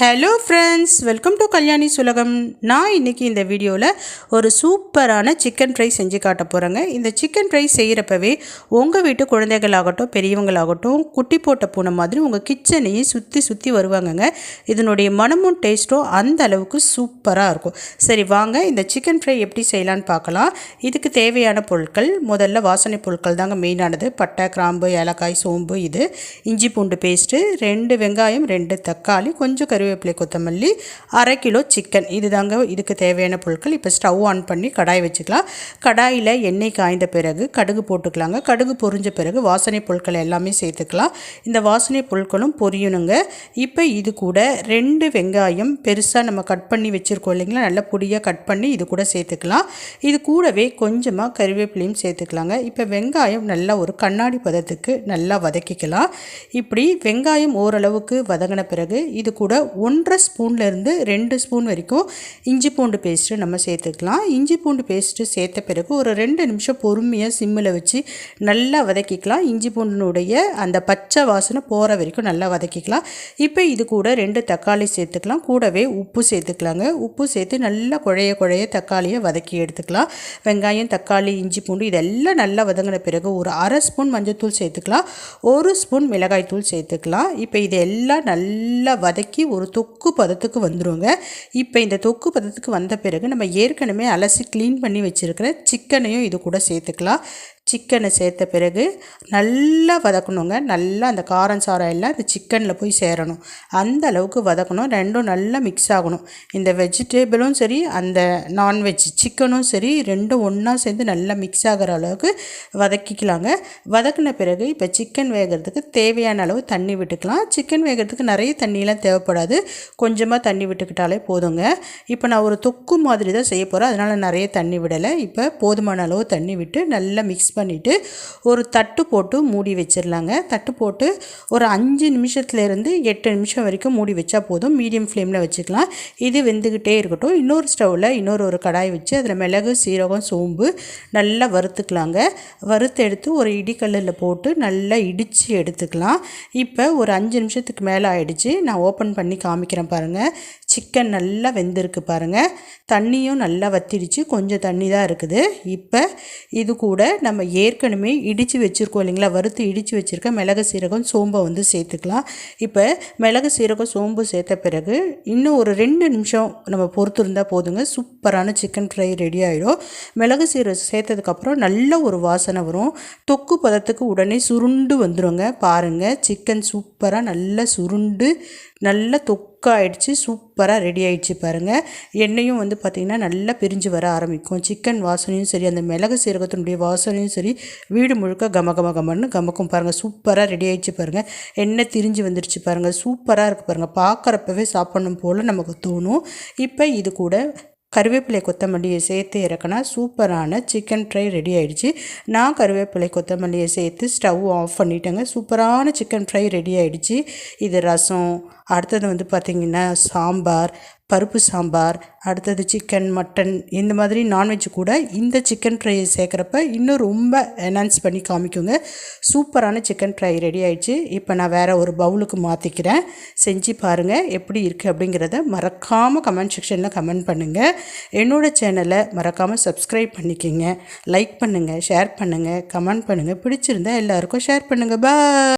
Hello friends, welcome to Kalyani சுலகம். நான் இன்றைக்கி இந்த வீடியோவில் ஒரு சூப்பரான சிக்கன் ஃப்ரை செஞ்சு காட்ட போகிறேங்க. இந்த சிக்கன் ஃப்ரை செய்கிறப்பவே உங்கள் வீட்டு குழந்தைகளாகட்டும் பெரியவங்களாகட்டும் குட்டி போட்ட பூனை மாதிரி உங்கள் கிச்சனையும் சுற்றி வருவாங்கங்க. இதனுடைய மனமும் டேஸ்ட்டும் அந்த அளவுக்கு சூப்பராக இருக்கும். சரி வாங்க இந்த சிக்கன் ஃப்ரை எப்படி செய்யலான்னு பார்க்கலாம். இதுக்கு தேவையான பொருட்கள் முதல்ல வாசனை பொருட்கள் தாங்க மெயினானது. பட்டை, கிராம்பு, ஏலக்காய், சோம்பு, இது இஞ்சி பூண்டு பேஸ்ட்டு, 2 வெங்காயம், 2 தக்காளி, கொஞ்சம் கருவேப்பிலை, கொத்தமல்லி, 1/2 கிலோ சிக்கன். இது தாங்க இதுக்கு தேவையான பொருட்கள். இப்போ ஸ்டவ் ஆன் பண்ணி கடாய் வச்சுக்கலாம். கடாயில் எண்ணெய் காய்ந்த பிறகு கடுகு போட்டுக்கலாங்க. கடுகு பொரிஞ்ச பிறகு வாசனை பொருட்கள் எல்லாமே சேர்த்துக்கலாம். இந்த வாசனை பொருட்களும் பொரியணுங்க. இப்போ இது கூட 2 வெங்காயம் பெருசாக நம்ம கட் பண்ணி வச்சுருக்கோம் இல்லைங்களா, நல்லா பொடியாக கட் பண்ணி இது கூட சேர்த்துக்கலாம். இது கூடவே கொஞ்சமாக கருவேப்பிலையும் சேர்த்துக்கலாங்க. இப்போ வெங்காயம் நல்லா ஒரு கண்ணாடி பதத்துக்கு நல்லா வதக்கிக்கலாம். இப்படி வெங்காயம் ஓரளவுக்கு வதங்கின பிறகு இது கூட 1.5 ஸ்பூன்லேருந்து 2 ஸ்பூன் வரைக்கும் இஞ்சி பூண்டு பேஸ்ட்டு நம்ம சேர்த்துக்கலாம். இஞ்சி பூண்டு பேஸ்ட்டு சேர்த்த பிறகு ஒரு 2 நிமிஷம் பொறுமையாக சிம்மில் வச்சு நல்லா வதக்கிக்கலாம். இஞ்சி பூண்டினுடைய அந்த பச்சை வாசனை போகிற வரைக்கும் நல்லா வதக்கிக்கலாம். இப்போ இது கூட 2 தக்காளி சேர்த்துக்கலாம். கூடவே உப்பு சேர்த்துக்கலாங்க. உப்பு சேர்த்து நல்லா குழைய தக்காளியை வதக்கி எடுத்துக்கலாம். வெங்காயம், தக்காளி, இஞ்சி பூண்டு இதெல்லாம் நல்லா வதங்கின பிறகு ஒரு 1/2 ஸ்பூன் மஞ்சள்தூள் சேர்த்துக்கலாம். 1 ஸ்பூன் மிளகாய் தூள் சேர்த்துக்கலாம். இப்போ இதெல்லாம் நல்லா வதக்கி ஒரு தொக்கு பதத்துக்கு வந்துடுங்க. இப்போ இந்த தொக்கு பதத்துக்கு வந்த பிறகு நம்ம ஏற்கனவே அலசி க்ளீன் பண்ணி வச்சுருக்கிற சிக்கனையும் இது கூட சேர்த்துக்கலாம். சிக்கனை சேர்த்த பிறகு நல்லா வதக்கணுங்க. நல்லா அந்த காரம் சாரம் எல்லாம் இந்த சிக்கனில் போய் சேரணும். அந்த அளவுக்கு வதக்கணும். ரெண்டும் நல்லா மிக்ஸ் ஆகணும். இந்த வெஜிடேபிளும் சரி, அந்த நான்வெஜ் சிக்கனும் சரி, ரெண்டும் ஒன்றா சேர்ந்து நல்லா மிக்ஸ் ஆகிற அளவுக்கு வதக்கிக்கலாங்க. வதக்கின பிறகு இப்போ சிக்கன் வேகிறதுக்கு தேவையான அளவு தண்ணி விட்டுக்கலாம். சிக்கன் வேகிறதுக்கு நிறைய தண்ணியெலாம் தேவைப்படாது. கொஞ்சமாக தண்ணி விட்டுக்கிட்டாலே போதுங்க. இப்போ நான் ஒரு தொக்கு மாதிரி தான் செய்ய போகிறேன், அதனால் நிறைய தண்ணி விடலை. இப்போ போதுமான அளவு தண்ணி விட்டு நல்லா மிக்ஸ் பண்ணிவிட்டு ஒரு தட்டு போட்டு மூடி வச்சிடலாங்க. தட்டு போட்டு ஒரு 5 நிமிஷத்துலேருந்து 8 நிமிஷம் வரைக்கும் மூடி வச்சா போதும். மீடியம் ஃப்ளேமில் வச்சுக்கலாம். இது வெந்துக்கிட்டே இருக்கட்டும். இன்னொரு ஸ்டவ்வில் ஒரு கடாய் வச்சு அதில் மிளகு, சீரகம், சோம்பு நல்லா வறுத்துக்கலாங்க. வறுத்து எடுத்து ஒரு இடிக்கல்லில் போட்டு நல்லா இடித்து எடுத்துக்கலாம். இப்போ ஒரு 5 நிமிஷத்துக்கு மேலே ஆயிடுச்சு. நான் ஓப்பன் பண்ணி காமிக்கிறேன் பாருங்கள். சிக்கன் நல்லா வெந்திருக்கு பாருங்கள். தண்ணியும் நல்லா வத்திடுச்சு. கொஞ்சம் தண்ணி தான் இருக்குது. இப்போ இது கூட நம்ம ஏற்கனவே இடித்து வச்சுருக்கோம் இல்லைங்களா, வறுத்து இடித்து வச்சுருக்க மிளகு, சீரகம், சோம்பை வந்து சேர்த்துக்கலாம். இப்போ மிளகு, சீரகம், சோம்பு சேர்த்த பிறகு இன்னும் ஒரு 2 நிமிஷம் நம்ம பொறுத்து இருந்தால் போதுங்க. சூப்பரான சிக்கன் ஃப்ரை ரெடி ஆகிடும். மிளகு, சீரகம் சேர்த்ததுக்கப்புறம் நல்ல ஒரு வாசனை வரும். தொக்கு பதத்துக்கு உடனே சுருண்டு வந்துடுங்க. பாருங்கள், சிக்கன் சூப்பராக நல்லா சுருண்டு நல்ல தொக்காயிடுச்சு. சூப்பராக ரெடி ஆகிடுச்சு பாருங்கள். எண்ணெயும் வந்து பார்த்திங்கன்னா நல்லா பிரிஞ்சு வர ஆரம்பிக்கும். சிக்கன் வாசனையும் சரி, அந்த மிளகு சீரகத்தினுடைய வாசனையும் சரி, வீடு முழுக்க கமன்னு கமக்கும் பாருங்கள். சூப்பராக ரெடி ஆகிடுச்சு பாருங்கள். எண்ணெய் திரிஞ்சு வந்துடுச்சு பாருங்கள். சூப்பராக இருக்குது பாருங்கள். பார்க்குறப்பவே சாப்பிடணும் போல் நமக்கு தோணும். இப்போ இது கூட கருவேப்பிலை, கொத்தமல்லியை சேர்த்து இறக்கினா சூப்பரான சிக்கன் ஃப்ரை ரெடி ஆகிடுச்சு. நான் கருவேப்பிலை, கொத்தமல்லியை சேர்த்து ஸ்டவ் ஆஃப் பண்ணிட்டேங்க. சூப்பரான சிக்கன் ஃப்ரை ரெடி ஆகிடுச்சு. இது ரசம், அடுத்தது வந்து பார்த்திங்கன்னா சாம்பார், பருப்பு சாம்பார், அடுத்தது சிக்கன், மட்டன், இந்த மாதிரி நான்வெஜ் கூட இந்த சிக்கன் ஃப்ரையை சேர்க்குறப்ப இன்னும் ரொம்ப என்ஹான்ஸ் பண்ணி காமிக்குங்க. சூப்பரான சிக்கன் ஃப்ரை ரெடி ஆகிடுச்சு. இப்போ நான் வேறு ஒரு பவுலுக்கு மாற்றிக்கிறேன். செஞ்சு பாருங்கள் எப்படி இருக்குது அப்படிங்கிறத மறக்காமல் கமெண்ட் செக்ஷனில் கமெண்ட் பண்ணுங்கள். என்னோடய சேனலை மறக்காமல் சப்ஸ்கிரைப் பண்ணிக்கோங்க. லைக் பண்ணுங்கள், ஷேர் பண்ணுங்கள், கமெண்ட் பண்ணுங்கள். பிடிச்சிருந்தால் எல்லாருக்கும் ஷேர் பண்ணுங்கள். பாய்.